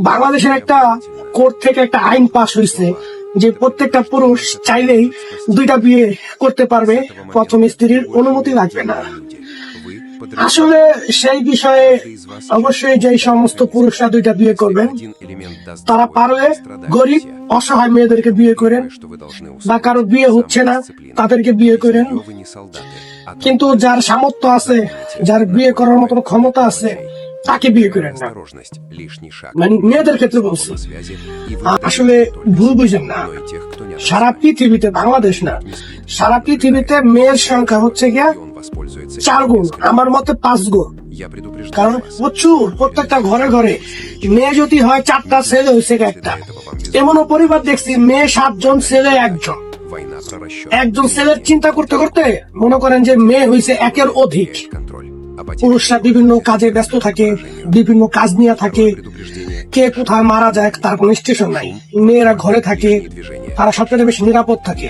বাংলাদেশের একটা কোর্ট থেকে একটা আইন পাশ হয়েছে যে প্রত্যেকটা পুরুষ চাইলেই দুইটা বিয়ে করতে পারবে, প্রথম স্ত্রীর অনুমতি লাগবে না। আসলে সেই বিষয়ে অবশ্যই যে সমস্ত পুরুষরা দুইটা বিয়ে করবেন তারা পারলে গরিব অসহায় মেয়েদেরকে বিয়ে করেন, বা কারো বিয়ে হচ্ছে না তাদেরকে বিয়ে করেন। কিন্তু যার সামর্থ্য আছে, যার বিয়ে করার মতো ক্ষমতা আছে, তাকে বিয়ে করেন না। মানে মেয়েদের ক্ষেত্রে বলছি। আসলে ভুল বুঝেন না, সারা পৃথিবীতে, বাংলাদেশ না, সারা পৃথিবীতে মেয়ের সংখ্যা হচ্ছে গিয়া 4 গুণ, আমার মতে 5 গুণ। কারণ প্রচুর, প্রত্যেকটা ঘরে ঘরে মেয়ে যদি হয় 4টা, ছেলে হয়েছে একটা। এমনও পরিবার দেখছি মেয়ে 7 জন, ছেলে 1 জন। একজন ছেলের চিন্তা করতে করতে মনে করেন যে মেয়ে হয়েছে 1-এর অধিক। পুরুষরা বিভিন্ন কাজে ব্যস্ত থাকে, বিভিন্ন কাজ নিয়ে থাকে, কে কোথায় মারা যায় তার কোনো স্টেশন নাই। মেয়েরা ঘরে থাকে, তারা সবচেয়ে বেশি নিরাপদ থাকে।